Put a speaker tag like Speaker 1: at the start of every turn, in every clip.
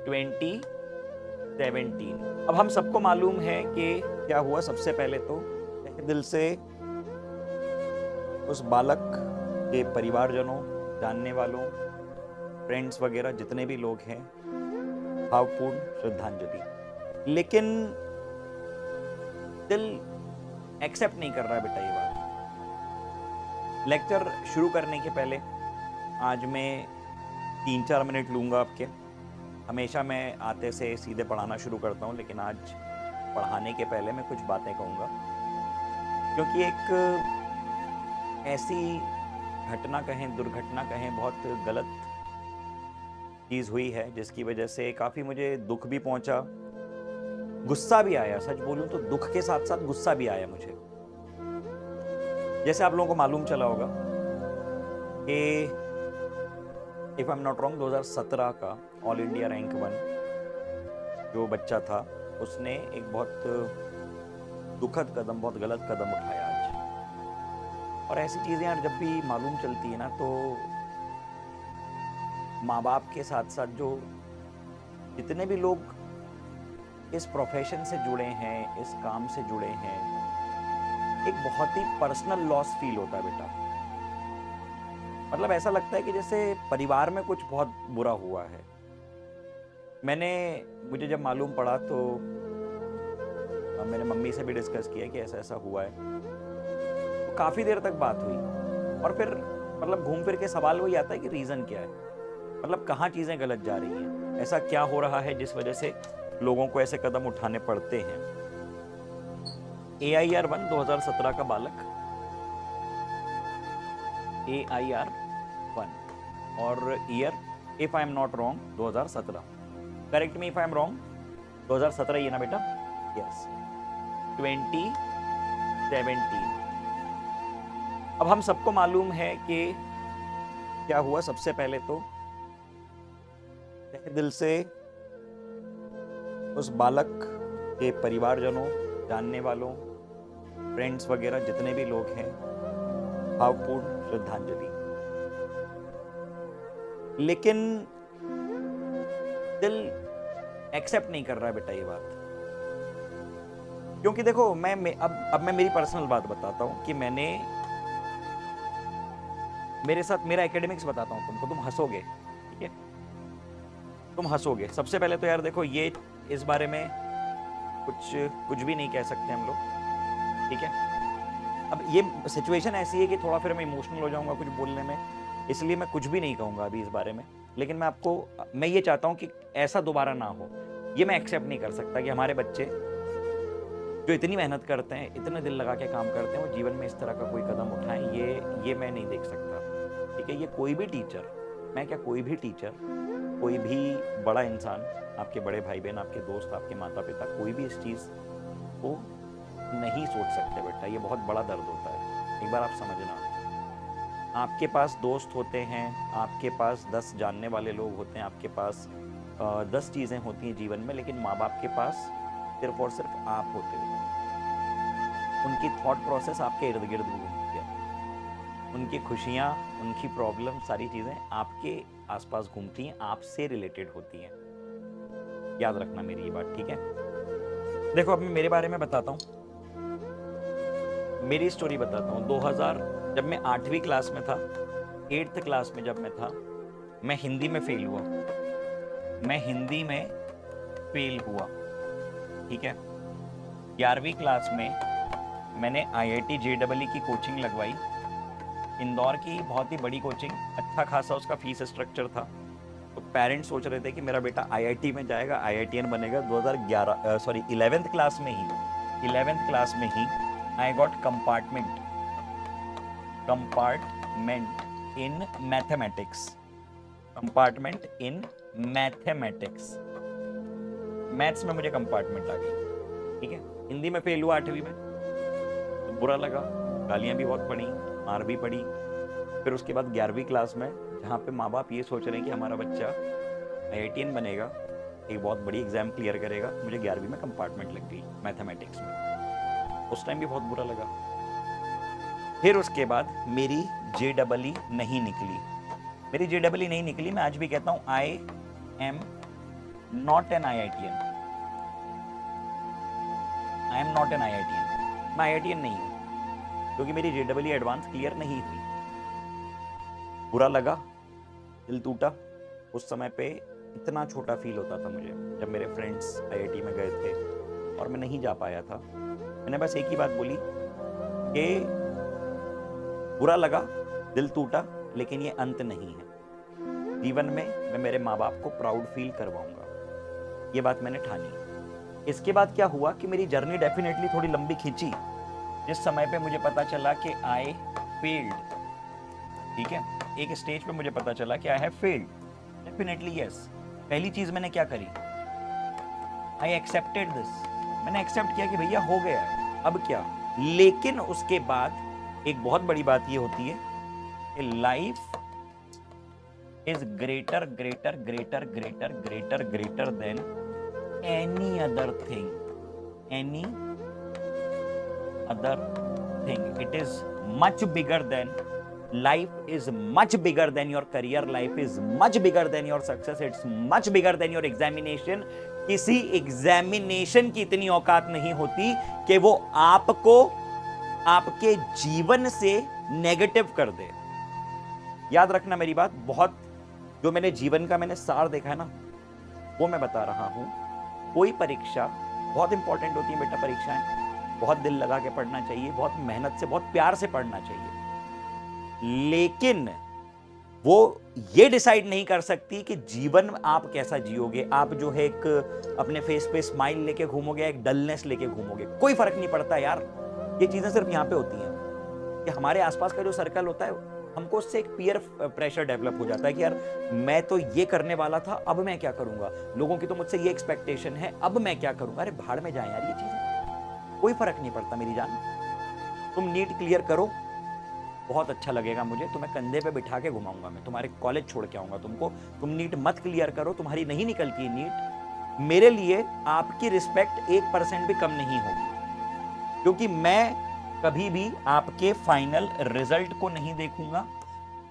Speaker 1: 2017। अब हम सबको मालूम है कि क्या हुआ। सबसे पहले तो तहे दिल से उस बालक के परिवारजनों, जानने वालों, फ्रेंड्स वगैरह जितने भी लोग हैं, भावपूर्ण श्रद्धांजलि। लेकिन दिल एक्सेप्ट नहीं कर रहा है बेटा ये बात। लेक्चर शुरू करने के पहले आज मैं 3-4 मिनट लूँगा आपके। हमेशा मैं आते से सीधे पढ़ाना शुरू करता हूँ, लेकिन आज पढ़ाने के पहले मैं कुछ बातें कहूँगा, क्योंकि एक ऐसी घटना कहें, दुर्घटना कहें, बहुत गलत चीज़ हुई है जिसकी वजह से काफ़ी मुझे दुख भी पहुँचा, गुस्सा भी आया। सच बोलूँ तो दुख के साथ साथ गुस्सा भी आया मुझे। जैसे आप लोगों को मालूम चला होगा कि if I am not wrong 2017 का ऑल इंडिया रैंक 1 जो बच्चा था, उसने एक बहुत दुखद कदम, बहुत गलत कदम उठाया आज। और ऐसी चीज़ें यार जब भी मालूम चलती है ना, तो माँ बाप के साथ साथ जो जितने भी लोग इस प्रोफेशन से जुड़े हैं, इस काम से जुड़े हैं, एक बहुत ही पर्सनल लॉस फील होता है बेटा। मतलब ऐसा लगता है कि जैसे परिवार में कुछ बहुत बुरा हुआ है। मुझे जब मालूम पड़ा तो मैंने मम्मी से भी डिस्कस किया कि ऐसा ऐसा हुआ है। तो काफ़ी देर तक बात हुई और फिर मतलब घूम फिर के सवाल वही आता है कि रीज़न क्या है, मतलब कहाँ चीज़ें गलत जा रही हैं, ऐसा क्या हो रहा है जिस वजह से लोगों को ऐसे कदम उठाने पड़ते हैं। AIR-1 2017 का बालक, AIR-1 और year if I am not wrong 2017। Correct me if I am wrong, 2017 ये ना बेटा? यस, 2017। अब हम सबको मालूम है कि क्या हुआ। सबसे पहले तो तहे दिल से उस बालक के परिवारजनों, जानने वालों, फ्रेंड्स वगैरह जितने भी लोग हैं, भावपूर्ण श्रद्धांजलि। लेकिन दिल एक्सेप्ट नहीं कर रहा है बेटा ये बात, क्योंकि देखो मैं अब मैं मेरी पर्सनल बात बताता हूं कि मेरे साथ मेरा एकेडमिक्स बताता हूं तुमको, तुम हंसोगे, ठीक है? तुम हंसोगे। सबसे पहले तो यार देखो, ये इस बारे में कुछ भी नहीं कह सकते हम लोग, ठीक है? अब ये सिचुएशन ऐसी है कि थोड़ा फिर मैं इमोशनल हो जाऊंगा कुछ बोलने में, इसलिए मैं कुछ भी नहीं कहूंगा अभी इस बारे में। लेकिन मैं ये चाहता हूं कि ऐसा दोबारा ना हो। ये मैं एक्सेप्ट नहीं कर सकता कि हमारे बच्चे जो इतनी मेहनत करते हैं, इतने दिल लगा के काम करते हैं, वो जीवन में इस तरह का कोई कदम उठाएं। ये मैं नहीं देख सकता, ठीक है? ये कोई भी टीचर, मैं क्या, कोई भी टीचर, कोई भी बड़ा इंसान, आपके बड़े भाई बहन, आपके दोस्त, आपके माता पिता, कोई भी इस चीज़ को नहीं सोच सकते बेटा। ये बहुत बड़ा दर्द होता है, एक बार आप समझना। आपके पास दोस्त होते हैं, आपके पास 10 जानने वाले लोग होते हैं, आपके पास 10 चीज़ें होती हैं जीवन में, लेकिन माँ बाप के पास सिर्फ और सिर्फ आप होते हो। उनकी थॉट प्रोसेस आपके इर्द गिर्द घूमती है, उनकी खुशियाँ, उनकी प्रॉब्लम, सारी चीज़ें आपके आसपास घूमती हैं, आपसे रिलेटेड होती हैं। याद रखना मेरी ये बात, ठीक है? देखो अब मैं मेरे बारे में बताता हूँ, मेरी स्टोरी बताता हूँ। 2000 जब मैं 8वीं क्लास में था, 8th क्लास में जब मैं था, मैं हिंदी में फेल हुआ। मैं हिंदी में फेल हुआ, ठीक है? 11वीं क्लास में मैंने IIT JEE की कोचिंग लगवाई, इंदौर की बहुत ही बड़ी कोचिंग, अच्छा खासा उसका फीस स्ट्रक्चर था। तो पेरेंट्स सोच रहे थे कि मेरा बेटा IIT में जाएगा, IITian बनेगा। 11th क्लास में ही I got compartment in mathematics. Maths में मुझे कंपार्टमेंट आ गई, ठीक है? हिंदी में फेल हुआ 8वीं में, तो बुरा लगा, गालियां भी बहुत पड़ी, मार भी पड़ी। फिर उसके बाद 11वीं क्लास में, जहाँ पे माँ बाप ये सोच रहे हैं कि हमारा बच्चा IITian बनेगा, एक बहुत बड़ी एग्जाम क्लियर करेगा, मुझे 11वीं में कंपार्टमेंट लग गई मैथमेटिक्स में। उस टाइम भी बहुत बुरा लगा। फिर उसके बाद मेरी JEE नहीं निकली। मैं आज भी कहता हूँ I am not an IITian, I am not an IITian, मैं IITian नहीं हूँ, क्योंकि मेरी JEE एडवांस क्लियर नहीं हुई। बुरा लगा, दिल टूटा। उस समय पे इतना छोटा फील होता था मुझे जब मेरे फ्रेंड्स IIT में गए थे और मैं नहीं जा पाया था। मैंने बस एक ही बात बोली कि बुरा लगा, दिल टूटा, लेकिन ये अंत नहीं है। जीवन में मैं मेरे माँ बाप को प्राउड फील करवाऊंगा, ये बात मैंने ठानी। इसके बाद क्या हुआ कि मेरी जर्नी डेफिनेटली थोड़ी लंबी खींची, जिस समय पे मुझे पता चला कि आई फेल्ड। ठीक है, एक स्टेज पे मुझे पता चला कि I have failed, definitely yes. पहली चीज मैंने क्या करी, आई एक्सेप्टेड दिस, मैंने एक्सेप्ट किया कि भैया हो गया है, अब क्या। लेकिन उसके बाद एक बहुत बड़ी बात ये होती है कि life is greater greater greater greater greater greater than any other thing, any other thing. It is much bigger than, life is much bigger than your career, life is much bigger than your success, it's much bigger than your examination। किसी examination की इतनी औकात नहीं होती कि वो आपको आपके जीवन से नेगेटिव कर दे। याद रखना मेरी बात, बहुत जो मैंने जीवन का मैंने सार देखा है ना, वो मैं बता रहा हूं। कोई परीक्षा बहुत इंपॉर्टेंट होती है बेटा, परीक्षाएं बहुत दिल लगा के पढ़ना चाहिए, बहुत मेहनत से, बहुत प्यार से पढ़ना चाहिए, लेकिन वो ये डिसाइड नहीं कर सकती कि जीवन आप कैसा जियोगे। आप जो है एक अपने फेस पे स्माइल लेके घूमोगे, एक डलनेस लेके घूमोगे, कोई फर्क नहीं पड़ता यार। ये चीजें सिर्फ यहाँ पे होती हैं कि हमारे आसपास का जो सर्कल होता है, हमको उससे एक पीयर प्रेशर डेवलप हो जाता है कि यार मैं तो ये करने वाला था, अब मैं क्या करूंगा, लोगों की तो मुझसे ये एक्सपेक्टेशन है, अब मैं क्या करूंगा। अरे भाड़ में जाए यार, ये चीजें कोई फर्क नहीं पड़ता मेरी जान। तुम नीट क्लियर करो, बहुत अच्छा लगेगा मुझे, तुम्हें कंधे पे बिठा के घुमाऊंगा, मैं तुम्हारे कॉलेज छोड़ के आऊंगा तुमको। तुम नीट मत क्लियर करो, तुम्हारी नहीं निकलती है नीट, मेरे लिए आपकी रिस्पेक्ट 1% भी कम नहीं होगी, क्योंकि मैं कभी भी आपके फाइनल रिजल्ट को नहीं देखूंगा।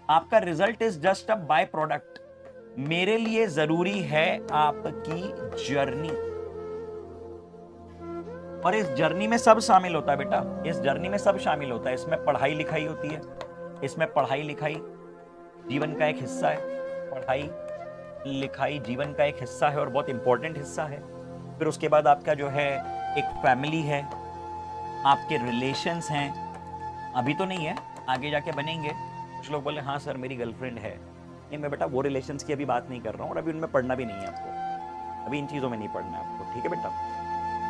Speaker 1: आपका result is just a by product. मेरे लिए जरूरी है आपकी जर्नी, और इस जर्नी में सब शामिल होता है बेटा, इस जर्नी में सब शामिल होता है। इसमें पढ़ाई लिखाई होती है, इसमें पढ़ाई लिखाई जीवन का एक हिस्सा है, पढ़ाई लिखाई जीवन का एक हिस्सा है और बहुत इंपॉर्टेंट हिस्सा है। फिर उसके बाद आपका जो है एक फैमिली है, आपके रिलेशंस हैं, अभी तो नहीं है, आगे जाके बनेंगे। कुछ लोग बोले हाँ सर मेरी गर्लफ्रेंड है, नहीं मैं बेटा वो रिलेशंस की अभी बात नहीं कर रहा हूँ, और अभी उनमें पढ़ना भी नहीं है आपको, अभी इन चीज़ों में नहीं पढ़ना है आपको, ठीक है बेटा।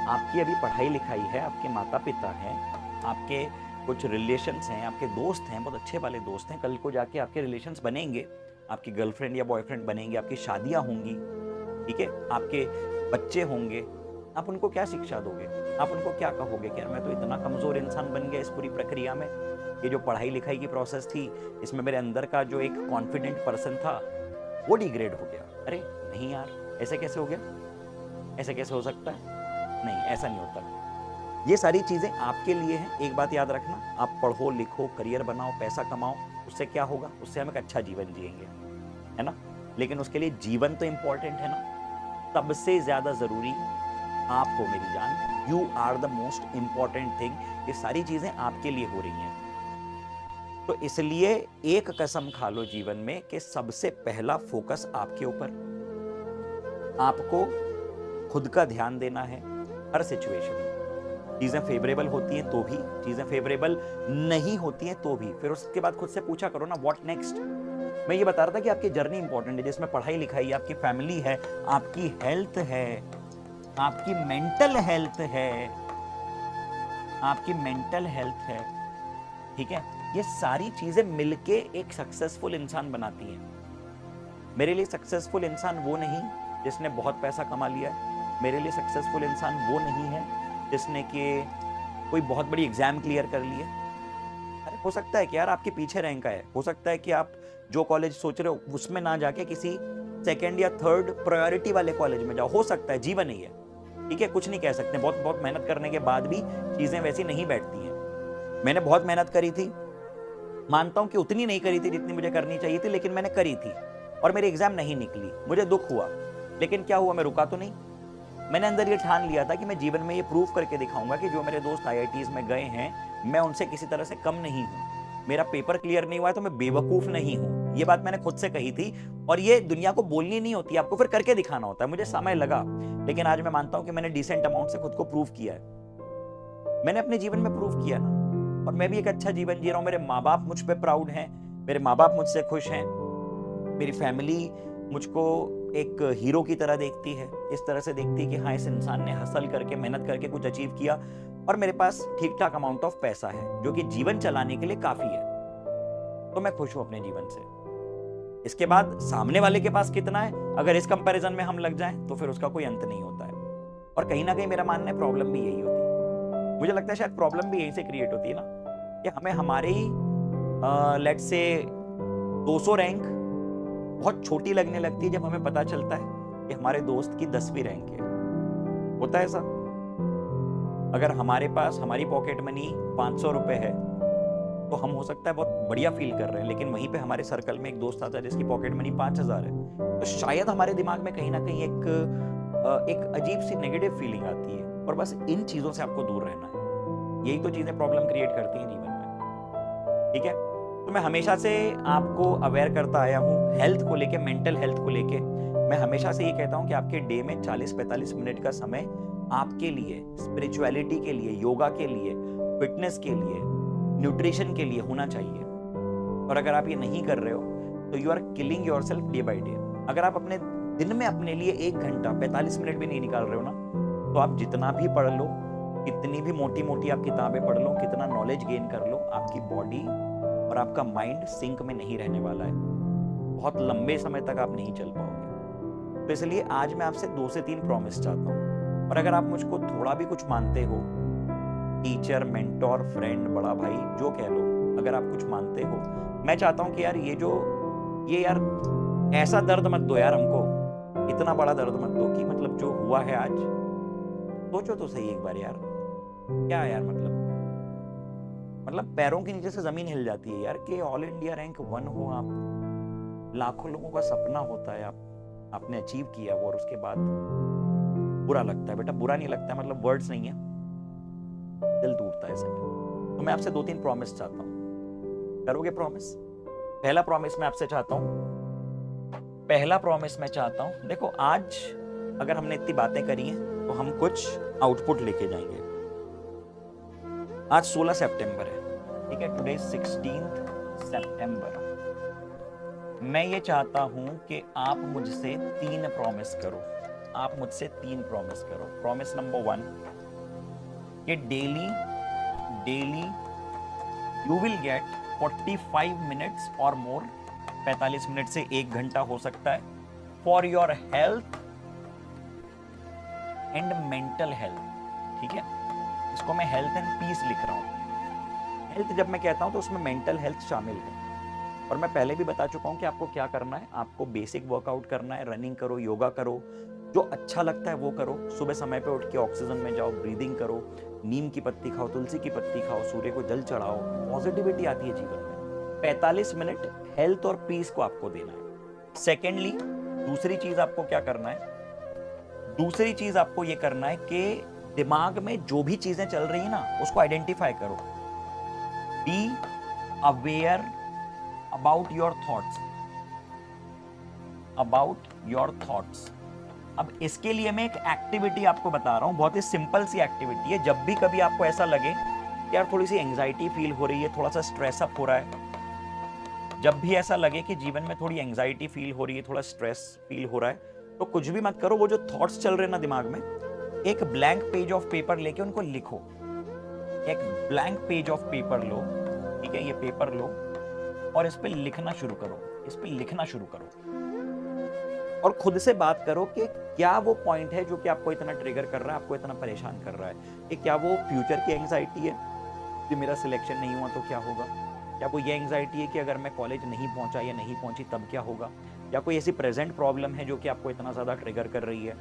Speaker 1: आपकी अभी पढ़ाई लिखाई है, आपके माता पिता हैं, आपके कुछ रिलेशंस हैं, आपके दोस्त हैं, बहुत अच्छे वाले दोस्त हैं, कल को जाके आपके रिलेशंस बनेंगे, आपकी गर्लफ्रेंड या बॉयफ्रेंड बनेंगे, आपकी शादियां होंगी, ठीक है, आपके बच्चे होंगे। आप उनको क्या शिक्षा दोगे, आप उनको क्या कहोगे कि यार मैं तो इतना कमजोर इंसान बन गया इस पूरी प्रक्रिया में, ये जो पढ़ाई लिखाई की प्रोसेस थी इसमें मेरे अंदर का जो एक कॉन्फिडेंट पर्सन था वो डिग्रेड हो गया। अरे नहीं यार, ऐसे कैसे हो गया, ऐसे कैसे हो सकता है, नहीं ऐसा नहीं होता। ये सारी चीजें आपके लिए हैं। एक बात याद रखना, आप पढ़ो लिखो, करियर बनाओ, पैसा कमाओ, उससे क्या होगा, उससे हम एक अच्छा जीवन जिएंगे, है ना। लेकिन उसके लिए जीवन तो इंपॉर्टेंट है ना। सबसे ज्यादा जरूरी आप हो मेरी जान, you are the most important thing. ये सारी चीजें आपके लिए हो रही हैं, तो इसलिए एक कसम खा लो जीवन में कि सबसे पहला फोकस आपके ऊपर, आपको खुद का ध्यान देना है हर सिचुएशन में। चीजें फेवरेबल होती हैं तो भी, चीजें फेवरेबल नहीं होती हैं तो भी, फिर उसके बाद खुद से पूछा करो ना व्हाट नेक्स्ट। मैं ये बता रहा था कि आपकी जर्नी इंपॉर्टेंट है, जिसमें पढ़ाई लिखाई, आपकी फैमिली है, आपकी हेल्थ है, आपकी मेंटल हेल्थ है, आपकी मेंटल हेल्थ है, ठीक है। ये सारी चीजें मिलके एक सक्सेसफुल इंसान बनाती हैं। मेरे लिए सक्सेसफुल इंसान वो नहीं जिसने बहुत पैसा कमा लिया है, मेरे लिए सक्सेसफुल इंसान वो नहीं है जिसने कि कोई बहुत बड़ी एग्जाम क्लियर कर ली है। अरे हो सकता है कि यार आपके पीछे रैंक है, हो सकता है कि आप जो कॉलेज सोच रहे हो उसमें ना जाके किसी सेकंड या थर्ड प्रायोरिटी वाले कॉलेज में जाओ, हो सकता है, जीवन ही है, ठीक है, कुछ नहीं कह सकते। बहुत बहुत मेहनत करने के बाद भी चीजें वैसी नहीं बैठती हैं। मैंने बहुत मेहनत करी थी, मानता हूं कि उतनी नहीं करी थी जितनी मुझे करनी चाहिए थी, लेकिन मैंने करी थी और मेरी एग्जाम नहीं निकली, मुझे दुख हुआ, लेकिन क्या हुआ, मैं रुका तो नहीं। मैंने अंदर ये ठान लिया था कि मैं जीवन में ये प्रूव करके दिखाऊंगा कि जो मेरे दोस्त आईआईटीज में गए हैं, मैं उनसे किसी तरह से कम नहीं हूं। मेरा पेपर क्लियर नहीं हुआ है तो मैं बेवकूफ नहीं हूं। ये बात मैंने खुद से कही थी, और ये दुनिया को बोलनी नहीं होती, आपको फिर करके दिखाना होता है। मुझे समय लगा, लेकिन आज मैं मानता हूं कि मैंने डिसेंट अमाउंट से खुद को प्रूव किया है। मैंने अपने जीवन में प्रूव किया ना, और मैं भी एक अच्छा जीवन जी रहा हूं। मेरे माँ बाप मुझ पर प्राउड हैं, मेरे माँ बाप मुझसे खुश हैं, मेरी फैमिली मुझको एक हीरो की तरह देखती है, इस तरह से देखती है कि हाँ, इस इंसान ने हसल करके, मेहनत करके कुछ अचीव किया, और मेरे पास ठीक ठाक अमाउंट ऑफ पैसा है जो कि जीवन चलाने के लिए काफी है। तो मैं खुश हूं अपने जीवन से। इसके बाद सामने वाले के पास कितना है, अगर इस कंपैरिजन में हम लग जाएं तो फिर उसका कोई अंत नहीं होता है। और कहीं ना कहीं मेरा मानना है प्रॉब्लम भी यही होती है। मुझे लगता है शायद प्रॉब्लम भी यहीं से क्रिएट होती है ना, कि हमें हमारे ही लेट्स से 200 रैंक बहुत छोटी लगने लगती है जब हमें पता चलता है कि हमारे दोस्त की 10वीं रैंक है। होता है ऐसा? अगर हमारे पास हमारी पॉकेट मनी 500 रुपए है तो हम हो सकता है बहुत बढ़िया फील कर रहे हैं, लेकिन वहीं पे हमारे सर्कल में एक दोस्त आता है जिसकी पॉकेट मनी 5000 है, तो शायद हमारे दिमाग में कहीं ना कहीं एक अजीब सी नेगेटिव फीलिंग आती है। और बस इन चीजों से आपको दूर रहना है। यही तो चीजें प्रॉब्लम क्रिएट करती हैं जीवन में। ठीक है, तो मैं हमेशा से आपको अवेयर करता आया हूँ हेल्थ को लेके, मेंटल हेल्थ को लेके। मैं हमेशा से ये कहता हूँ कि आपके डे में 40-45 मिनट का समय आपके लिए, स्पिरिचुअलिटी के लिए, योगा के लिए, फिटनेस के लिए, न्यूट्रिशन के लिए होना चाहिए। और अगर आप ये नहीं कर रहे हो तो you are killing yourself day by day. अगर आप अपने दिन में अपने लिए 1 घंटा 45 मिनट भी नहीं निकाल रहे हो ना, तो आप जितना भी पढ़ लो, कितनी भी मोटी मोटी आप किताबें पढ़ लो, कितना नॉलेज गेन कर लो, आपकी बॉडी और आपका माइंड सिंक में नहीं रहने वाला है। बहुत लंबे समय तक आप नहीं चल पाओगे। तो इसलिए आज मैं आपसे 2 से 3 प्रॉमिस चाहता हूँ। और अगर आप मुझको थोड़ा भी कुछ मानते हो, टीचर, मेंटोर, फ्रेंड, बड़ा भाई, जो कह लो, अगर आप कुछ मानते हो, मैं चाहता हूं कि यार ये यार ऐसा दर्द मत दो यार हमको, इतना बड़ा दर्द मत दो कि मतलब जो हुआ है आज, सोचो तो सही एक बार यार, क्या है यार, मतलब पैरों के नीचे से जमीन हिल जाती है यार, कि ऑल इंडिया रैंक 1 हो आप। लाखों लोगों का सपना होता है, आपने अचीव किया वो, और उसके बाद बुरा लगता है। बेटा बुरा नहीं लगता है, मतलब वर्ड्स नहीं है, दिल टूटता है ऐसे में। तो मैं आपसे 2-3 प्रॉमिस चाहता हूं, करोगे प्रॉमिस? पहला प्रॉमिस मैं आपसे चाहता हूं, देखो आज अगर हमने इतनी बातें करी हैं तो हम कुछ आउटपुट लेके जाएंगे। आज 16 सितंबर है, ठीक है, टुडे 16 सितंबर। मैं ये चाहता हूं कि आप मुझसे 3 प्रॉमिस करो। आप मुझसे 3 प्रॉमिस करो। प्रॉमिस नंबर 1 कि daily you will get 45 minutes और मोर, 45 मिनट से 1 घंटा हो सकता है, for your health and mental health. ठीक है, इसको मैं हेल्थ एंड पीस लिख रहा हूं। हेल्थ जब मैं कहता हूं तो उसमें मेंटल हेल्थ शामिल है। और मैं पहले भी बता चुका हूं कि आपको क्या करना है। आपको बेसिक वर्कआउट करना है, रनिंग करो, योगा करो, जो अच्छा लगता है वो करो। सुबह समय पे उठ के ऑक्सीजन में जाओ, ब्रीदिंग करो, नीम की पत्ती खाओ, तुलसी की पत्ती खाओ, सूर्य को जल चढ़ाओ, पॉजिटिविटी आती है जीवन में। 45 मिनट हेल्थ और पीस को आपको देना है। सेकेंडली, दूसरी चीज आपको क्या करना है? दूसरी चीज आपको ये करना है कि दिमाग में जो भी चीजें चल रही है ना, उसको आइडेंटिफाई करो। Be aware about your thoughts. अब इसके लिए मैं एक एक्टिविटी आपको बता रहा हूं, बहुत ही सिंपल सी एक्टिविटी है। जब भी कभी आपको ऐसा लगे कि यार थोड़ी सी एंजाइटी फील हो रही है, थोड़ा सा स्ट्रेस अप हो रहा है, जब भी ऐसा लगे कि जीवन में थोड़ी एंजाइटी फील हो रही है, थोड़ा स्ट्रेस फील हो रहा है, तो कुछ भी मत करो। वो जो थॉट्स चल रहे हैं ना दिमाग में, एक ब्लैंक पेज ऑफ पेपर लेके उनको लिखो। एक ब्लैंक पेज ऑफ पेपर लो, ठीक है, ये पेपर लो और इस पे लिखना शुरू करो। और खुद से बात करो कि क्या वो पॉइंट है जो कि आपको इतना ट्रिगर कर रहा है, आपको इतना परेशान कर रहा है। कि क्या वो फ्यूचर की एंजाइटी है कि मेरा सिलेक्शन नहीं हुआ तो क्या होगा? क्या कोई ये एंजाइटी है कि अगर मैं कॉलेज नहीं पहुंचा या नहीं पहुंची तब क्या होगा? या कोई ऐसी प्रेजेंट प्रॉब्लम है जो कि आपको इतना ज़्यादा ट्रिगर कर रही है?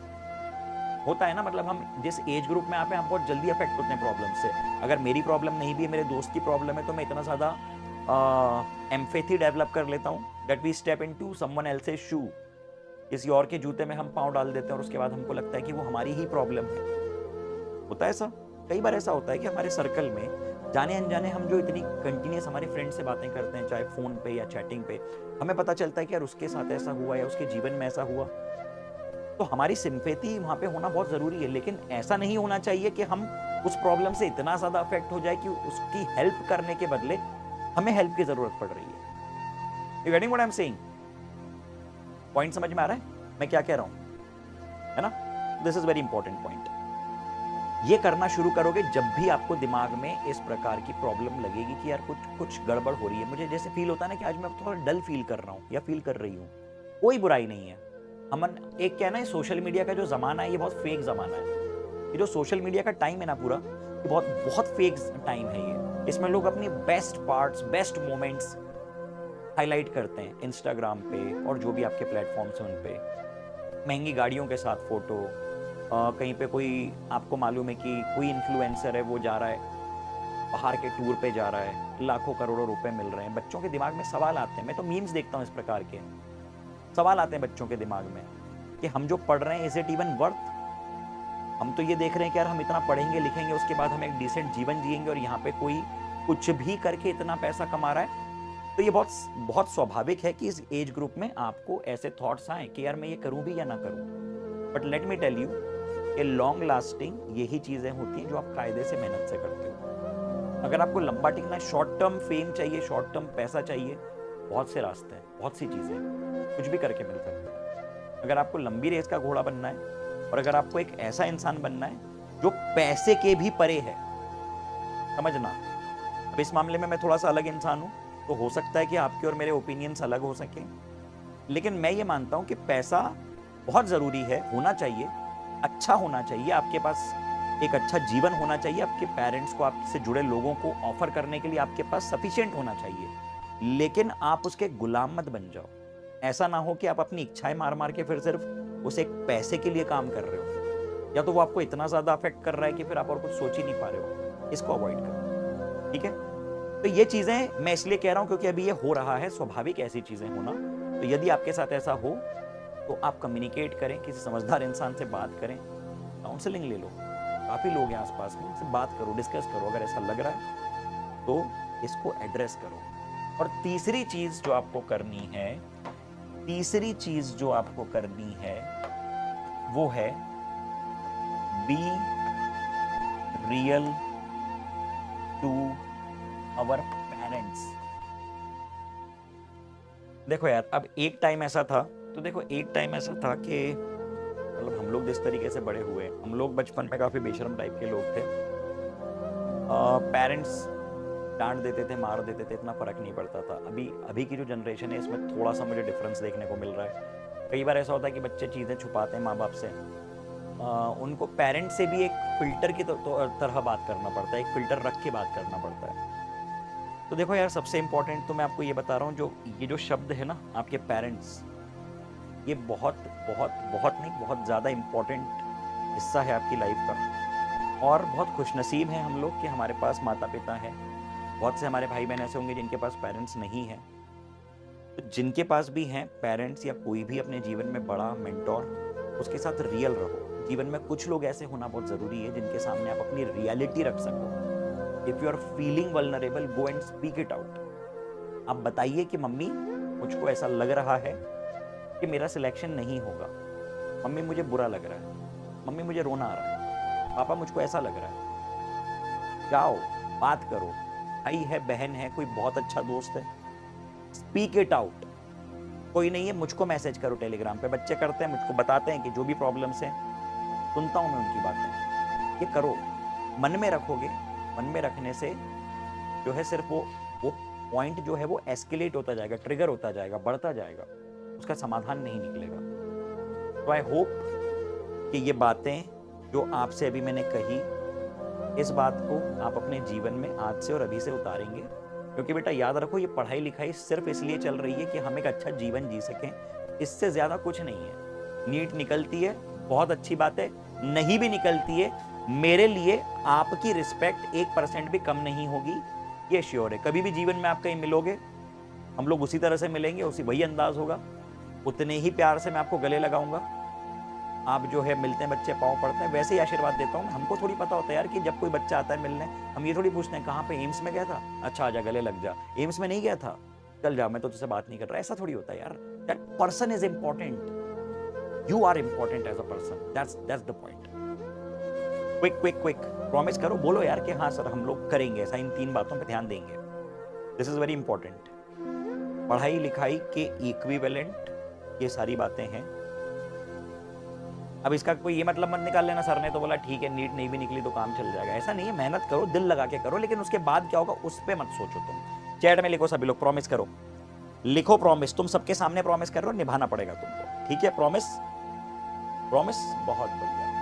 Speaker 1: होता है ना, मतलब हम जिस एज ग्रुप में आते हैं हम बहुत जल्दी अफेक्ट होते हैं प्रॉब्लम से। अगर मेरी प्रॉब्लम नहीं भी, मेरे दोस्त की प्रॉब्लम है, तो मैं इतना ज़्यादा एम्पैथी डेवलप कर लेता हूँ that we step into someone else's shoe. किसी और के जूते में हम पाँव डाल देते हैं और उसके बाद हमको लगता है कि वो हमारी ही प्रॉब्लम है। होता है ऐसा? कई बार ऐसा होता है कि हमारे सर्कल में जाने अनजाने हम जो इतनी कंटिन्यूअस हमारे फ्रेंड से बातें करते हैं, चाहे फ़ोन पे या चैटिंग पे, हमें पता चलता है कि यार उसके साथ ऐसा हुआ या उसके जीवन में ऐसा हुआ। तो हमारी सिम्पैथी वहाँ पे होना बहुत ज़रूरी है, लेकिन ऐसा नहीं होना चाहिए कि हम उस प्रॉब्लम से इतना ज़्यादा अफेक्ट हो जाए कि उसकी हेल्प करने के बदले हमें हेल्प की ज़रूरत पड़ रही है। You getting what I am saying? Point समझ में आ रहा है मैं क्या कह रहा हूँ, है ना? This is very important point. ये करना शुरू करोगे जब भी आपको दिमाग में इस प्रकार की प्रॉब्लम लगेगी कि यार कुछ गड़बड़ हो रही है, मुझे जैसे फील होता है ना कि आज मैं थोड़ा डल फील कर रहा हूँ या फील कर रही हूँ, कोई बुराई नहीं है। हमन एक क्या है ना, सोशल मीडिया का जो जमाना है ये बहुत फेक जमाना है। ये जो सोशल मीडिया का टाइम है ना पूरा, ये बहुत बहुत फेक टाइम है ये। इसमें लोग अपनी best parts, best moments highlight करते हैं इंस्टाग्राम पे और जो भी आपके प्लेटफॉर्म्स हैं उन पे। महंगी गाड़ियों के साथ फोटो, कहीं पे कोई आपको मालूम है कि कोई इन्फ्लुएंसर है वो जा रहा है बाहर के टूर पे जा रहा है, लाखों करोड़ों रुपए मिल रहे हैं। बच्चों के दिमाग में सवाल आते हैं, मैं तो मीम्स देखता हूँ इस प्रकार के सवाल आते हैं बच्चों के दिमाग में कि हम जो पढ़ रहे हैं इज इट इवन वर्थ। हम तो ये देख रहे हैं कि यार हम इतना पढ़ेंगे लिखेंगे उसके बाद हम एक डिसेंट जीवन जिएंगे और यहाँ पे कोई कुछ भी करके इतना पैसा कमा रहा है। तो ये बहुत बहुत स्वाभाविक है कि इस एज ग्रुप में आपको ऐसे थॉट्स आए कि यार मैं ये करूं भी या ना करूं। But let me tell you, ये लॉन्ग लास्टिंग यही चीजें होती हैं जो आप कायदे से मेहनत से करते हो। अगर आपको लंबा टिकना, शॉर्ट टर्म फेम चाहिए, शॉर्ट टर्म पैसा चाहिए, बहुत से रास्ते हैं, बहुत सी चीजें कुछ भी करके मिल सकता है। अगर आपको लंबी रेस का घोड़ा बनना है और अगर आपको एक ऐसा इंसान बनना है जो पैसे के भी परे है, समझना। अब इस मामले में मैं थोड़ा सा अलग इंसान हूं, तो हो सकता है कि आपके और मेरे ओपिनियंस अलग हो सके, लेकिन मैं ये मानता हूं कि पैसा बहुत जरूरी है, होना चाहिए, अच्छा होना चाहिए, आपके पास एक अच्छा जीवन होना चाहिए, आपके पेरेंट्स को, आपसे जुड़े लोगों को ऑफर करने के लिए आपके पास सफिशिएंट होना चाहिए, लेकिन आप उसके गुलाम मत बन जाओ। ऐसा ना हो कि आप अपनी इच्छाएं मार मार के फिर सिर्फ उस एक पैसे के लिए काम कर रहे हो, या तो वो आपको इतना ज्यादा अफेक्ट कर रहा है कि फिर आप और कुछ सोच ही नहीं पा रहे हो। इसको अवॉइड करो, ठीक है? तो ये चीजें मैं इसलिए कह रहा हूं क्योंकि अभी ये हो रहा है, स्वाभाविक ऐसी चीजें होना। तो यदि आपके साथ ऐसा हो तो आप कम्युनिकेट करें, किसी समझदार इंसान से बात करें, काउंसलिंग ले लो, काफी लोग हैं आसपास में, उनसे बात करो, डिस्कस करो। अगर ऐसा लग रहा है तो इसको एड्रेस करो। और तीसरी चीज जो आपको करनी है, तीसरी चीज जो आपको करनी है वो है be real to our parents. देखो यार, अब एक टाइम ऐसा था, तो देखो एक टाइम ऐसा था कि मतलब हम लोग जिस तरीके से बड़े हुए, हम लोग बचपन में काफी बेशरम टाइप के लोग थे। पेरेंट्स डांट देते थे, मार देते थे, इतना फर्क नहीं पड़ता था। अभी अभी की जो जनरेशन है इसमें थोड़ा सा मुझे डिफरेंस देखने को मिल रहा है। कई बार ऐसा होता है कि बच्चे चीज़ें छुपाते हैं माँ बाप से, उनको पेरेंट से भी एक फिल्टर की तरह बात करना पड़ता है, एक फिल्टर रख के बात करना पड़ता है। तो देखो यार, सबसे इंपॉर्टेंट तो मैं आपको ये बता रहा हूँ, जो ये जो शब्द है ना आपके पेरेंट्स, ये बहुत बहुत बहुत नहीं, बहुत ज़्यादा इम्पोर्टेंट हिस्सा है आपकी लाइफ का। और बहुत खुशनसीब हैं हम लोग कि हमारे पास माता पिता हैं। बहुत से हमारे भाई बहन ऐसे होंगे जिनके पास पेरेंट्स नहीं हैं। तो जिनके पास भी हैं पेरेंट्स या कोई भी अपने जीवन में बड़ा मेंटोर, उसके साथ रियल रहो। जीवन में कुछ लोग ऐसे होना बहुत ज़रूरी है जिनके सामने आप अपनी रियलिटी रख सको। If you are feeling vulnerable, go and speak it out. आप बताइए कि मम्मी मुझको ऐसा लग रहा है कि मेरा सिलेक्शन नहीं होगा, मम्मी मुझे बुरा लग रहा है, मम्मी मुझे रोना आ रहा है, पापा मुझको ऐसा लग रहा है। जाओ बात करो, भाई है, बहन है, कोई बहुत अच्छा दोस्त है, स्पीक इट आउट। कोई नहीं है, मुझको मैसेज करो टेलीग्राम पे, बच्चे करते हैं, मुझको बताते हैं कि जो भी प्रॉब्लम्स हैं, सुनता हूं मैं उनकी बातें। ये करो, मन में रखोगे, मन में रखने से जो है सिर्फ वो पॉइंट जो है वो एस्केलेट होता जाएगा, ट्रिगर होता जाएगा, बढ़ता जाएगा, उसका समाधान नहीं निकलेगा। तो आई होप कि ये बातें जो आपसे अभी मैंने कही, इस बात को आप अपने जीवन में आज से और अभी से उतारेंगे। क्योंकि बेटा याद रखो, ये पढ़ाई लिखाई सिर्फ इसलिए चल रही है कि हम एक अच्छा जीवन जी सकें, इससे ज्यादा कुछ नहीं है। नीट निकलती है, बहुत अच्छी बात है, नहीं भी निकलती है, मेरे लिए आपकी रिस्पेक्ट 1% भी कम नहीं होगी, ये श्योर है। कभी भी जीवन में आप कहीं मिलोगे, हम लोग उसी तरह से मिलेंगे, उसी वही अंदाज होगा, उतने ही प्यार से मैं आपको गले लगाऊंगा। आप जो है मिलते हैं बच्चे, पाँव पड़ते हैं, वैसे ही आशीर्वाद देता हूँ। हमको थोड़ी पता होता है यार कि जब कोई बच्चा आता है मिलने, हम ये थोड़ी पूछते हैं कहाँ पे, एम्स में गया था, अच्छा आजा गले लग जा। एम्स में नहीं गया था, चल जा, मैं तो तुझसे बात नहीं कर रहा। ऐसा थोड़ी होता है यार। That person is important, you are important as a person, that's the point. Quick quick quick promise करो, बोलो यार कि हाँ सर हम लोग करेंगे ऐसा, इन 3 बातों पे ध्यान देंगे। This is very important. पढ़ाई लिखाई के इक्विवेलेंट ये सारी बातें हैं। अब इसका कोई ये मतलब मत निकाल लेना सर ने तो बोला ठीक है नीट नहीं भी निकली तो काम चल जाएगा, ऐसा नहीं है। मेहनत करो, दिल लगा के करो, लेकिन उसके बाद क्या होगा उस पर मत सोचो। तुम चैट में लिखो, सभी लोग प्रॉमिस करो, लिखो प्रॉमिस। तुम सबके सामने प्रॉमिस कर रहे हो, निभाना पड़ेगा तुमको, ठीक है? प्रॉमिस, प्रॉमिस, बहुत बढ़िया।